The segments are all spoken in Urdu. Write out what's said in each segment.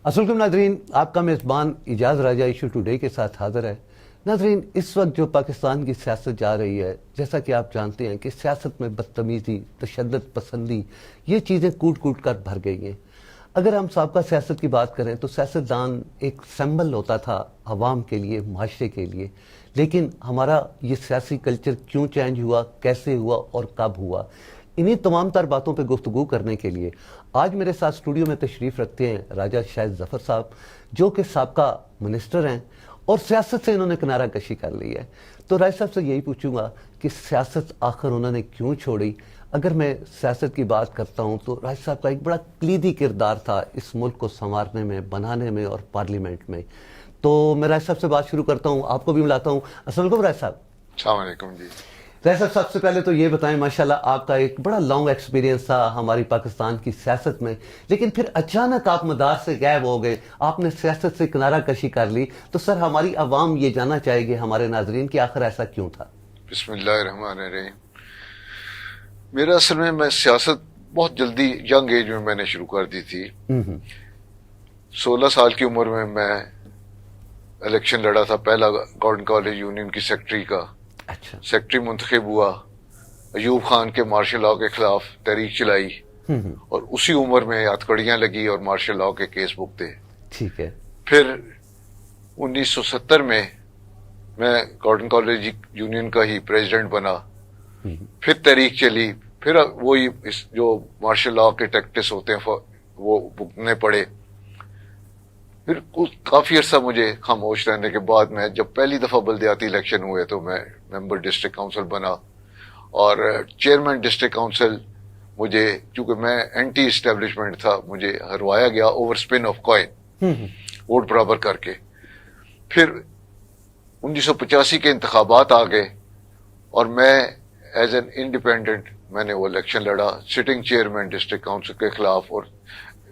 السلام علیکم ناظرین، آپ کا میزبان اجاز راجہ ایشو ٹوڈے کے ساتھ حاضر ہے۔ ناظرین، اس وقت جو پاکستان کی سیاست جا رہی ہے، جیسا کہ آپ جانتے ہیں کہ سیاست میں بدتمیزی، تشدد پسندی، یہ چیزیں کوٹ کوٹ کر بھر گئی ہیں۔ اگر ہم سابقہ سیاست کی بات کریں تو سیاستدان ایک سمبل ہوتا تھا عوام کے لیے، معاشرے کے لیے، لیکن ہمارا یہ سیاسی کلچر کیوں چینج ہوا، کیسے ہوا اور کب ہوا، انہی تمام تر باتوں پہ گفتگو کرنے کے لیے آج میرے ساتھ اسٹوڈیو میں تشریف رکھتے ہیں راجہ شاہد ظفر صاحب، جو کہ سابقہ منسٹر ہیں اور سیاست سے انہوں نے کنارہ کشی کر لی ہے۔ تو راجہ صاحب سے یہی پوچھوں گا کہ سیاست آخر انہوں نے کیوں چھوڑی؟ اگر میں سیاست کی بات کرتا ہوں تو راجہ صاحب کا ایک بڑا کلیدی کردار تھا اس ملک کو سنوارنے میں، بنانے میں اور پارلیمنٹ میں۔ تو میں راجہ صاحب سے بات شروع کرتا ہوں، آپ کو بھی ملاتا ہوں۔ السلام علیکم راجہ صاحب۔ السلام علیکم جی۔ راجہ صاحب، سب سے پہلے تو یہ بتائیں، ماشاءاللہ آپ کا ایک بڑا لانگ ایکسپیرینس تھا ہماری پاکستان کی سیاست میں، لیکن پھر اچانک آپ مدار سے غائب ہو گئے، آپ نے سیاست سے کنارہ کشی کر لی۔ تو سر، ہماری عوام یہ جاننا چاہے گی، ہمارے ناظرین، کہ آخر ایسا کیوں تھا؟ بسم اللہ الرحمن الرحیم۔ میرا اصل میں سیاست بہت جلدی ینگ ایج میں نے شروع کر دی تھی۔ 16 سال کی عمر میں الیکشن لڑا تھا، پہلا گورنمنٹ کالج یونین کی سیکرٹری کا۔ اچھا۔ سیکرٹری منتخب ہوا، ایوب خان کے مارشل لاء کے خلاف تحریک چلائی، اور اسی عمر میں ہتھکڑیاں لگی اور مارشل لاء کے کیس بکتے۔ ٹھیک ہے۔ پھر 1970 میں گورنمنٹ کالج یونین کا ہی پریزیڈنٹ بنا، پھر تحریک چلی، پھر وہی جو مارشل لاء کے ٹیکٹس ہوتے ہیں وہ بھگتنے پڑے۔ پھر کافی عرصہ مجھے خاموش رہنے کے بعد میں جب پہلی دفعہ بلدیاتی الیکشن ہوئے تو میں ممبر ڈسٹرکٹ کونسل بنا، اور چیئرمین ڈسٹرکٹ کونسل مجھے، چونکہ میں اینٹی اسٹیبلشمنٹ تھا، مجھے ہروایا گیا over spin of coin, vote برابر کر کے۔ پھر 1985 کے انتخابات آ گئے اور میں ایز این انڈیپینڈنٹ میں نے وہ الیکشن لڑا سٹنگ چیئرمین ڈسٹرکٹ کونسل کے خلاف، اور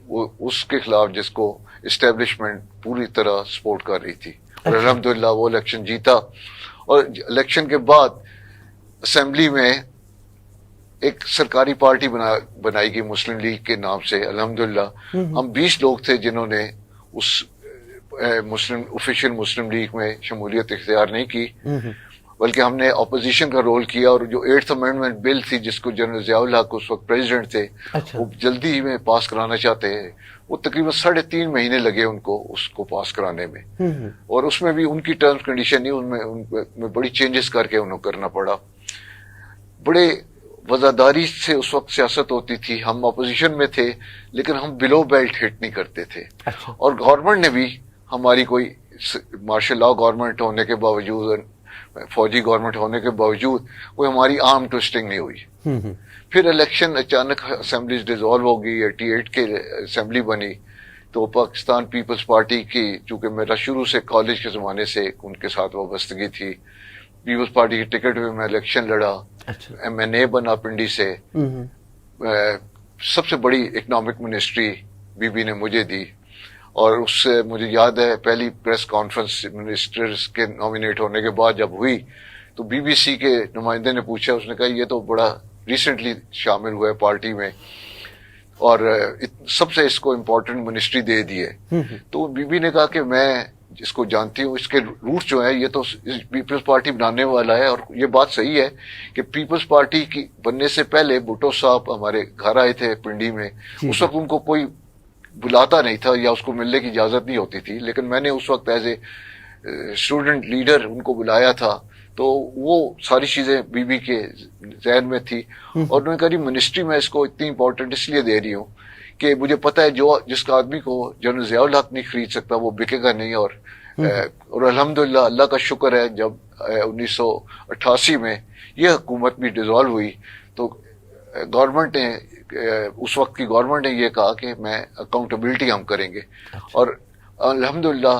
وہ اس کے خلاف جس کو اسٹیبلشمنٹ پوری طرح سپورٹ کر رہی تھی، اور الحمدللہ وہ الیکشن جیتا۔ اور الیکشن کے بعد اسمبلی میں ایک سرکاری پارٹی بنائی گئی مسلم لیگ کے نام سے۔ الحمدللہ ہم 20 لوگ تھے جنہوں نے اس آفیشیل مسلم لیگ میں شمولیت اختیار نہیں کی، بلکہ ہم نے اپوزیشن کا رول کیا، اور جو 8th امینڈمنٹ بل تھی جس کو جنرل ضیاء الحق اس وقت پریزیڈنٹ تھے، وہ جلدی ہی میں پاس کرانا چاہتے ہیں، وہ تقریباً 3.5 مہینے لگے ان کو اس کو پاس کرانے میں، اور اس میں بھی ان کی ٹرمز کنڈیشن نہیں، ان میں بڑی چینجز کر کے انہوں کرنا پڑا۔ بڑے وزاداری سے اس وقت سیاست ہوتی تھی، ہم اپوزیشن میں تھے لیکن ہم بلو بیلٹ ہٹ نہیں کرتے تھے، اور گورنمنٹ نے بھی ہماری کوئی مارشل لاء گورنمنٹ ہونے کے باوجود، فوجی گورنمنٹ ہونے کے باوجود، وہ ہماری آرم ٹوسٹنگ نہیں ہوئی۔ پھر الیکشن اچانک اسمبلیز ڈیزالو ہو گئی، 88 کے اسمبلی بنی، تو پاکستان پیپلز پارٹی کی، چونکہ میرا شروع سے کالج کے زمانے سے ان کے ساتھ وابستگی تھی، پیپلز پارٹی کی ٹکٹ پہ میں الیکشن لڑا، MNA بنا پنڈی سے۔ سب سے بڑی اکنامک منسٹری بی بی نے مجھے دی، اور اس سے مجھے یاد ہے پہلی پریس کانفرنس منسٹرز کے نامینیٹ ہونے کے بعد جب ہوئی تو BBC کے نمائندے نے پوچھا، اس نے کہا یہ تو بڑا ریسنٹلی شامل ہوا ہے پارٹی میں، اور سب سے اس کو امپورٹنٹ منسٹری دے دی ہے۔ تو بی نے کہا کہ میں اس کو جانتی ہوں، اس کے روٹ جو ہے، یہ تو پیپلز پارٹی بنانے والا ہے، اور یہ بات صحیح ہے کہ پیپلز پارٹی کی بننے سے پہلے بھٹو صاحب ہمارے گھر آئے تھے پنڈی میں، اس وقت ان کو کوئی بلاتا نہیں تھا یا اس کو ملنے کی اجازت نہیں ہوتی تھی، لیکن میں نے اس وقت as a student leader in کو بلایا تھا، تو وہ ساری چیزیں بی کے ذہن میں تھی، اور انہوں نے کہا منسٹری میں اس کو اتنی امپورٹنٹ اس لیے دے رہی ہوں کہ مجھے پتا ہے جس کا آدمی کو جنرل ضیاء الحق نہیں خرید سکتا وہ بکے گا نہیں، اور الحمدللہ اللہ کا شکر ہے جب 1988 میں یہ حکومت بھی ڈیزالو ہوئی تو گورنمنٹ نے، اس وقت کی گورنمنٹ نے یہ کہا کہ میں اکاؤنٹیبلٹی ہم کریں گے، اور الحمدللہ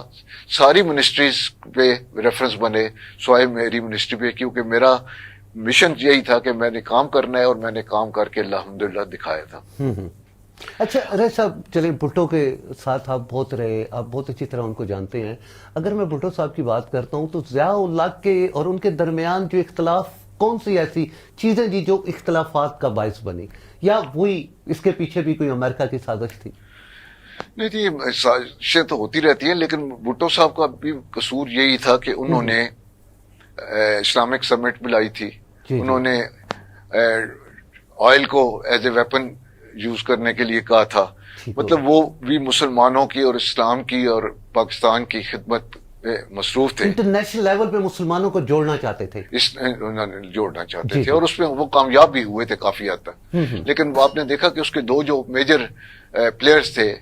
ساری منسٹریز پہ ریفرنس بنے سوائے میری منسٹری پہ، کیونکہ میرا مشن یہی تھا کہ میں نے کام کرنا ہے، اور میں نے کام کر کے الحمدللہ دکھایا تھا۔ اچھا راجہ صاحب، چلیں بھٹو کے ساتھ آپ بہت رہے، آپ بہت اچھی طرح ان کو جانتے ہیں۔ اگر میں بھٹو صاحب کی بات کرتا ہوں تو ضیاء الحق کے اور ان کے درمیان جو اختلاف، کون سی ایسی چیزیں جی جو اختلافات کا باعث بنی، یا وہی اس کے پیچھے بھی کوئی امریکہ کی سازش تھی؟ نہیں جی، سازشیں تو ہوتی رہتی ہیں، لیکن بھٹو صاحب کا بھی قصور یہی تھا کہ انہوں نے اسلامک سمٹ بلائی تھی، انہوں نے آئل کو ایز اے ویپن یوز کرنے کے لیے کہا تھا، مطلب وہ بھی مسلمانوں کی اور اسلام کی اور پاکستان کی خدمت میں مصروف تھے، انٹرنیشنل لیول پہ مسلمانوں کو جوڑنا چاہتے تھے، جوڑنا چاہتے تھے، اور اس میں وہ کامیاب بھی ہوئے تھے کافی حد تک. لیکن آپ نے دیکھا کہ اس کے دو جو میجر پلیئرز تھے،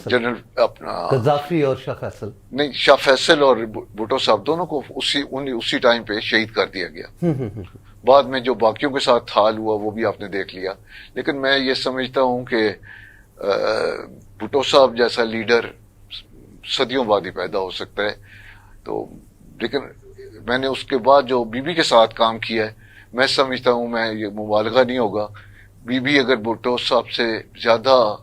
جنرل اپنا قذافی اور شاہ فیصل، نہیں، شاہ فیصل اور بھٹو صاحب دونوں کو اسی ٹائم پہ شہید کر دیا گیا. بعد میں جو باقیوں کے ساتھ حال ہوا وہ بھی آپ نے دیکھ لیا. لیکن میں یہ سمجھتا ہوں کہ بھٹو صاحب جیسا لیڈر صدیوں بعد ہی پیدا ہو سکتا ہے. تو لیکن میں نے اس کے بعد جو بی بی کے ساتھ کام کیا ہے، میں سمجھتا ہوں، میں یہ مبالغہ نہیں ہوگا، بی بی اگر بھٹو صاحب سے زیادہ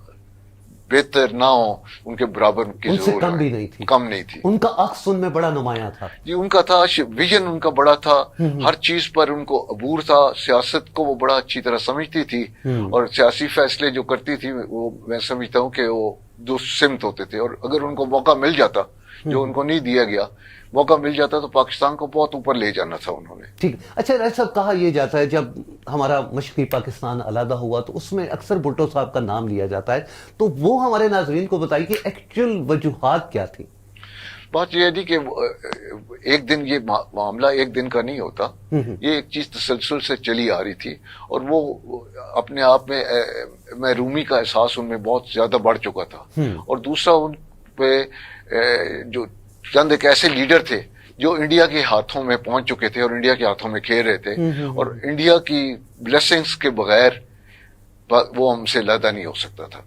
بہتر نہ ہو، ان کے برابر کی ان سے کم بھی نہیں تھی، کم نہیں تھی. ان کا عکس ان میں بڑا نمایاں تھا جی، ان کا تھا ویژن، ان کا بڑا تھا، ہر چیز پر ان کو عبور تھا، سیاست کو وہ بڑا اچھی طرح سمجھتی تھی، اور سیاسی فیصلے جو کرتی تھی وہ میں سمجھتا ہوں کہ وہ دو سمت ہوتے تھے، اور اگر ان کو موقع مل جاتا، جو ان کو نہیں دیا گیا، موقع مل جاتا تو پاکستان کو بہت اوپر لے جانا تھا انہوں نے. ٹھیک. اچھا رائے صاحب، کہا یہ جاتا ہے جب ہمارا مشرقی پاکستان علیحدہ ہوا تو اس میں اکثر بھٹو صاحب کا نام لیا جاتا ہے، تو وہ ہمارے ناظرین کو بتائیے کہ ایکچوئل وجوہات کیا تھی؟ بات یہ ہے کہ ایک دن یہ معاملہ ایک دن کا نہیں ہوتا، یہ ایک چیز تسلسل سے چلی آ رہی تھی، اور وہ اپنے آپ میں رومی کا احساس ان میں بہت زیادہ بڑھ چکا تھا. اور دوسرا ان پہ جو چند ایک ایسے لیڈر تھے جو انڈیا کے ہاتھوں میں پہنچ چکے تھے اور انڈیا کے ہاتھوں میں کھیل رہے تھے، اور انڈیا کی بلیسنگز کے بغیر وہ ہم سے علیحدہ نہیں ہو سکتا تھا.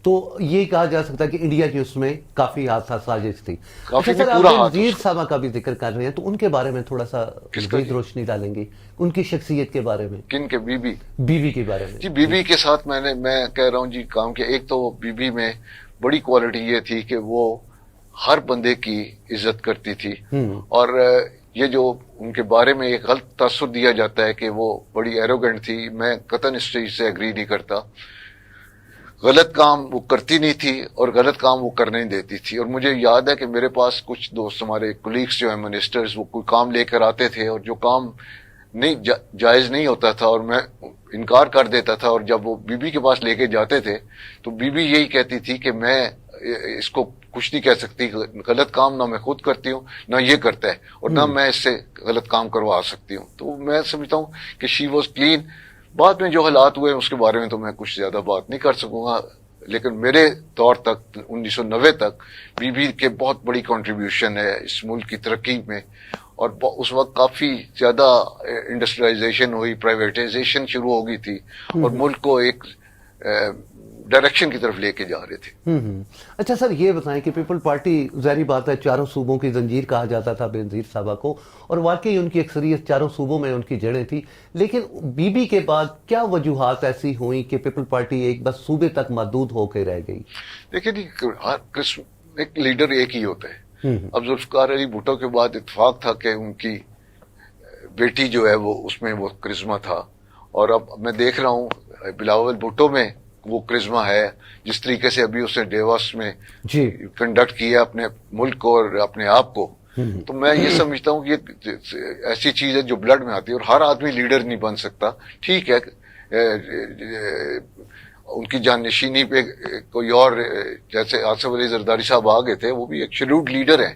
تو یہ کہا جا سکتا ہے کہ انڈیا کی اس میں کافی حادثہ سازش تھی. کافی سر، پورا آپ ہاتھ نذیر صاحبہ کا بھی ذکر کر رہے ہیں، تو ان کے بارے میں تھوڑا سا مزید روشنی ڈالیں گی، ان کی شخصیت کے بارے میں؟ کن کے؟ بی بی؟ بیوی کے بارے میں. جی، بی بی کے ساتھ میں کہہ رہا ہوں جی کام کیا. ایک تو بی بی میں بڑی کوالٹی یہ تھی کہ وہ ہر بندے کی عزت کرتی تھی، اور یہ جو ان کے بارے میں ایک غلط تاثر دیا جاتا ہے کہ وہ بڑی ایروگنٹ تھی، میں قطعاً اس چیز سے ایگری نہیں کرتا. غلط کام وہ کرتی نہیں تھی اور غلط کام وہ کرنے نہیں دیتی تھی. اور مجھے یاد ہے کہ میرے پاس کچھ دوست، ہمارے کولیگس جو ہیں منسٹرز، وہ کوئی کام لے کر آتے تھے، اور جو کام نہیں جائز نہیں ہوتا تھا اور میں انکار کر دیتا تھا، اور جب وہ بی بی کے پاس لے کے جاتے تھے تو بی بی یہی کہتی تھی کہ میں اس کو کچھ نہیں کہہ سکتی، غلط کام نہ میں خود کرتی ہوں نہ یہ کرتا ہے، اور نہ میں اس سے غلط کام کروا سکتی ہوں. تو میں سمجھتا ہوں کہ شی واز کلین. بعد میں جو حالات ہوئے اس کے بارے میں تو میں کچھ زیادہ بات نہیں کر سکوں گا، لیکن میرے دور تک 1990 تک بی بی کے بہت بڑی کنٹریبیوشن ہے اس ملک کی ترقی میں. اور اس وقت کافی زیادہ انڈسٹریلائزیشن ہوئی، پرائیویٹائزیشن شروع ہو گئی تھی، اور ملک کو ایک ڈائریکشن کی طرف لے کے جا رہے تھے. اچھا سر، یہ بتائیں کہ پیپل پارٹی، ظاہری بات ہے چاروں صوبوں کی زنجیر کہا جاتا تھا بینظیر صاحبہ کو، اور واقعی ان کی اکثریت چاروں صوبوں میں ان کی جڑیں تھی. لیکن بی بی کے بعد کیا وجوہات ایسی ہوئیں کہ پیپل پارٹی ایک بس صوبے تک محدود ہو کے رہ گئی؟ دیکھیں جی، ایک لیڈر ایک ہی ہوتا ہے. اب ذوالفقار علی بھٹو کے بعد اتفاق تھا کہ ان کی بیٹی جو ہے وہ اس میں وہ کرزما تھا، اور اب میں دیکھ رہا ہوں بلاول بھٹو میں وہ کرزما ہے. جس طریقے سے ابھی اس نے ڈیواس میں کنڈکٹ کیا اپنے ملک کو اور اپنے آپ کو، تو میں یہ سمجھتا ہوں کہ یہ ایسی چیز ہے جو بلڈ میں آتی ہے، اور ہر آدمی لیڈر نہیں بن سکتا. ٹھیک ہے، ان کی جانشینی پہ کوئی اور، جیسے آصف علی زرداری صاحب آ گئے تھے، وہ بھی ایک شیڈولڈ لیڈر ہیں،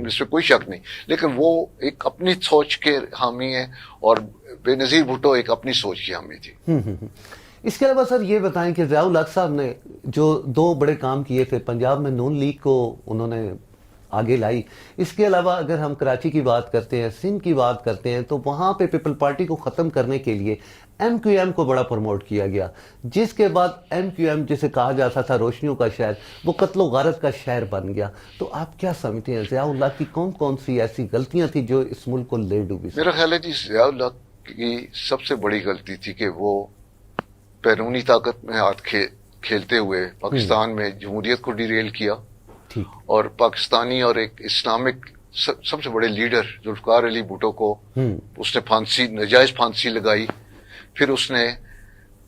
اس میں کوئی شک نہیں، لیکن وہ ایک اپنی سوچ کے حامی ہیں، اور بے نظیر بھٹو ایک اپنی سوچ کی حامی تھی. اس کے علاوہ سر یہ بتائیں کہ ضیاء الحق صاحب نے جو دو بڑے کام کیے تھے، پنجاب میں نون لیگ کو انہوں نے آگے لائی. اس کے علاوہ اگر ہم کراچی کی بات کرتے ہیں، سندھ کی بات کرتے ہیں، تو وہاں پہ پیپل پارٹی کو ختم کرنے کے لیے ایم کیو ایم کو بڑا پروموٹ کیا گیا، جس کے بعد ایم کیو ایم جسے کہا جاتا تھا روشنیوں کا شہر، وہ قتل و غارت کا شہر بن گیا. تو آپ کیا سمجھتے ہیں ضیاء الحق کی کون کون سی ایسی غلطیاں تھیں جو اس ملک کو لے ڈوبی؟ میرا خیال ہے جی، ضیاء الحق کی سب سے بڑی غلطی تھی کہ وہ بیرونی طاقت میں ہاتھ کھیلتے ہوئے پاکستان میں جمہوریت کو ڈیریل کیا، اور پاکستانی اور ایک اسلامک سب سے بڑے لیڈر ذوالفقار علی بھٹو کو اس نے ناجائز پھانسی لگائی. پھر اس نے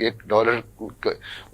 $1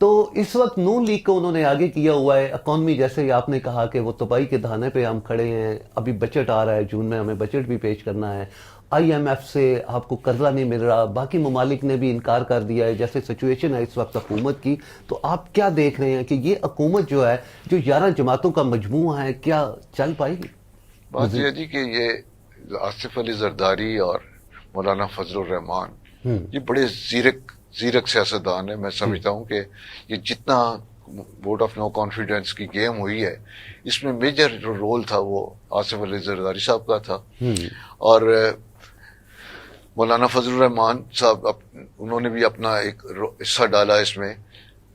تو اس وقت نون لیگ کو انہوں نے آگے کیا ہوا ہے. اکانومی جیسے ہی آپ نے کہا کہ وہ تباہی کے دہانے پہ ہم کھڑے ہیں. ابھی بجٹ آ رہا ہے جون میں, ہمیں بجٹ بھی پیش کرنا ہے. آئی ایم ایف سے آپ کو قرضہ نہیں مل رہا, باقی ممالک نے بھی انکار کر دیا ہے. جیسے سچویشن ہے اس وقت حکومت کی, تو آپ کیا دیکھ رہے ہیں کہ یہ حکومت جو ہے, جو 11 جماعتوں کا مجموعہ ہے, کیا چل پائے گی؟ بات یہ جی کہ یہ آصف علی زرداری اور مولانا فضل الرحمان یہ بڑے زیرک سیاستدان ہیں. میں سمجھتا ہوں کہ یہ جتنا ووٹ آف نو کانفیڈنس کی گیم ہوئی ہے, اس میں میجر جو رول تھا وہ آصف علی زرداری صاحب کا تھا. اور مولانا فضل الرحمان صاحب انہوں نے بھی اپنا ایک حصہ ڈالا اس میں.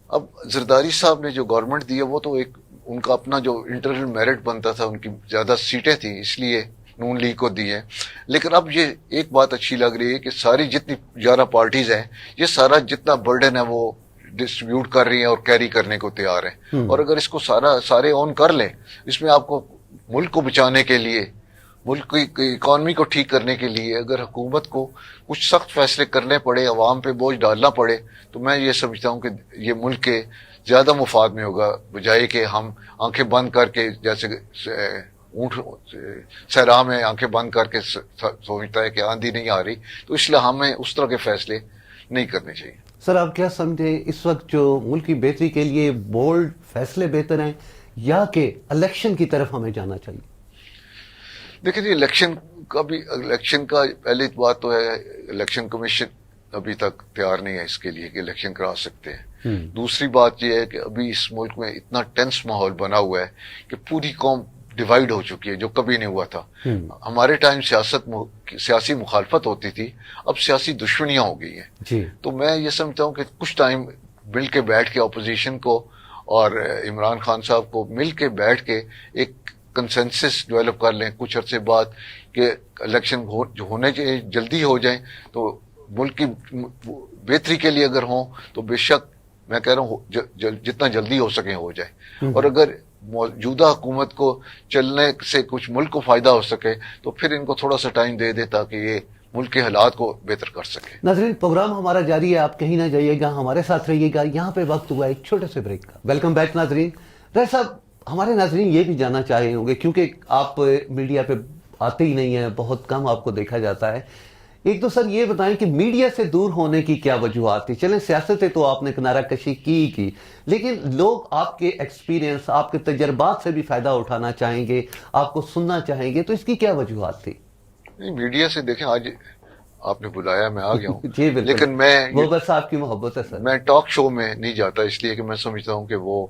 اب زرداری صاحب نے جو گورنمنٹ دی ہے وہ تو ایک ان کا اپنا جو انٹرنل میرٹ بنتا تھا, ان کی زیادہ سیٹیں تھیں اس لیے نون لیگ کو دی ہیں. لیکن اب یہ ایک بات اچھی لگ رہی ہے کہ ساری جتنی 11 پارٹیز ہیں یہ سارا جتنا برڈن ہے وہ ڈسٹریبیوٹ کر رہی ہیں اور کیری کرنے کو تیار ہیں. اور اگر اس کو سارے اون کر لیں, اس میں آپ کو ملک کو بچانے کے لیے, ملک کی اکانومی کو ٹھیک کرنے کے لیے اگر حکومت کو کچھ سخت فیصلے کرنے پڑے, عوام پہ بوجھ ڈالنا پڑے, تو میں یہ سمجھتا ہوں کہ یہ ملک کے زیادہ مفاد میں ہوگا, بجائے کہ ہم آنکھیں بند کر کے, جیسے اونٹ صحرا میں آنکھیں بند کر کے سوچتا ہے کہ آندھی نہیں آ رہی, تو اس لیے ہمیں اس طرح کے فیصلے نہیں کرنے چاہیے. سر آپ کیا سمجھیں اس وقت جو ملک کی بہتری کے لیے بولڈ فیصلے بہتر ہیں یا کہ الیکشن کی طرف ہمیں جانا چاہیے؟ دیکھیں جی, الیکشن کا پہلی بات تو ہے الیکشن کمیشن ابھی تک تیار نہیں ہے اس کے لیے کہ الیکشن کرا سکتے ہیں. دوسری بات یہ ہے کہ ابھی اس ملک میں اتنا ٹینس ماحول بنا ہوا ہے کہ پوری قوم ڈیوائیڈ ہو چکی ہے, جو کبھی نہیں ہوا تھا. ہمارے ٹائم سیاسی مخالفت ہوتی تھی, اب سیاسی دشمنیاں ہو گئی ہیں. تو میں یہ سمجھتا ہوں کہ کچھ ٹائم مل کے بیٹھ کے اپوزیشن کو اور عمران خان صاحب کو مل کے بیٹھ کے ایک کنسنسس ڈیولپ کر لیں کچھ عرصے بعد کہ الیکشن جو ہونے چاہیے جلدی ہو جائیں, تو ملک کی بہتری کے لیے اگر ہوں تو بے شک میں کہہ رہا ہوں جتنا جلدی ہو سکے ہو جائے. اور اگر موجودہ حکومت کو چلنے سے کچھ ملک کو فائدہ ہو سکے تو پھر ان کو تھوڑا سا ٹائم دے دے تاکہ یہ ملک کے حالات کو بہتر کر سکے. ناظرین, پروگرام ہمارا جاری ہے, آپ کہیں نہ جائیے گا, ہمارے ساتھ رہیے گا. یہاں پہ وقت ہوا ایک چھوٹے سے بریک کا. ویلکم بیک ناظرین. رائے صاحب, ہمارے ناظرین یہ بھی جاننا چاہے ہوں گے کیونکہ آپ میڈیا پہ آتے ہی نہیں ہیں, بہت کم آپ کو دیکھا جاتا ہے. ایک تو سر یہ بتائیں کہ میڈیا سے دور ہونے کی کیا وجوہات تھی؟ چلیں سیاستیں تو آپ نے کنارہ کشی کی, لیکن لوگ آپ کے ایکسپیرینس, آپ کے تجربات سے بھی فائدہ اٹھانا چاہیں گے, آپ کو سننا چاہیں گے, تو اس کی کیا وجوہات تھی؟ میڈیا سے دیکھیں, آج آپ نے بلایا میں آ گیا ہوں. جی بالکل, لیکن میں وہ بس آپ کی محبت ہے سر. میں ٹاک شو میں نہیں جاتا اس لیے کہ میں سمجھتا ہوں کہ وہ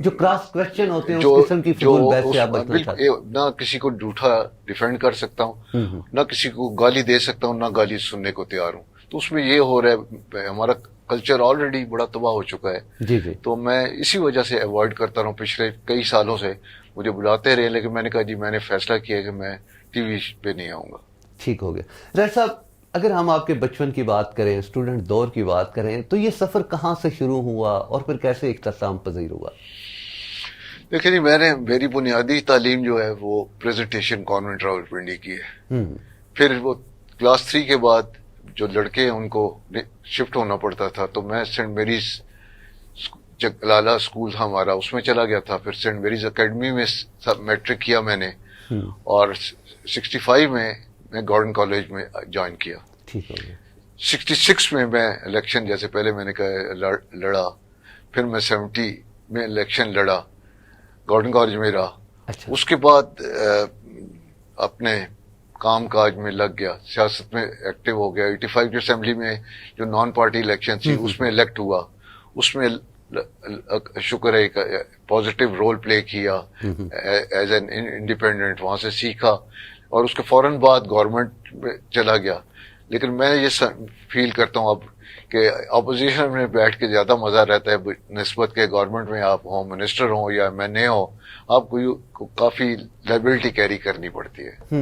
جو کراس کوسچن ہوتے ہیں اس قسم کی فضول بحث سے آپ بچنا چاہتے ہیں. نہ کسی کو جھوٹا ڈیفینڈ کر سکتا ہوں, نہ کسی کو گالی دے سکتا ہوں, نہ گالی سننے کو تیار ہوں. تو اس میں یہ ہو رہا ہے, ہمارا کلچر آلریڈی بڑا تباہ ہو چکا ہے. جی جی, تو میں اسی وجہ سے اوائڈ کرتا رہا ہوں. پچھلے کئی سالوں سے مجھے بلاتے رہے, لیکن میں نے کہا جی میں نے فیصلہ کیا کہ میں ٹی وی پہ نہیں آؤں گا. ٹھیک ہو گیا. رائے صاحب, اگر ہم آپ کے بچپن کی بات کریں, اسٹوڈنٹ دور کی بات کریں, تو یہ سفر کہاں سے شروع ہوا اور پھر کیسے اختتام پذیر ہوا؟ دیکھیں جی, میری بنیادی تعلیم جو ہے وہ پریزنٹیشن کانوینٹ راولپنڈی کی ہے. پھر وہ کلاس 3 کے بعد جو لڑکے ہیں ان کو شفٹ ہونا پڑتا تھا, تو میں سینٹ میریز جلالہ اسکول تھا ہمارا, اس میں چلا گیا تھا. پھر سینٹ میریز اکیڈمی میں میٹرک کیا میں نے, اور 65 میں گارڈن کالج میں جوائن کیا. 66 میں الیکشن, جیسے پہلے میں نے کہا لڑا, پھر میں 70 میں الیکشن لڑا, گارڈن کالج میں رہا. اس کے بعد اپنے کام کاج میں لگ گیا, سیاست میں ایکٹیو ہو گیا. 85 کی اسمبلی میں جو نان پارٹی الیکشن تھی اس میں الیکٹ ہوا, اس میں شکر ہے پازیٹیو رول پلے کیا ایز این انڈیپینڈنٹ, وہاں سے سیکھا, اور اس کے فوراً بعد گورنمنٹ میں چلا گیا. لیکن میں یہ فیل کرتا ہوں اب کہ اپوزیشن میں بیٹھ کے زیادہ مزہ رہتا ہے نسبت کے گورنمنٹ میں آپ ہوم منسٹر ہوں یا میں نے ہوں, آپ کو کافی لائبلٹی کیری کرنی پڑتی ہے.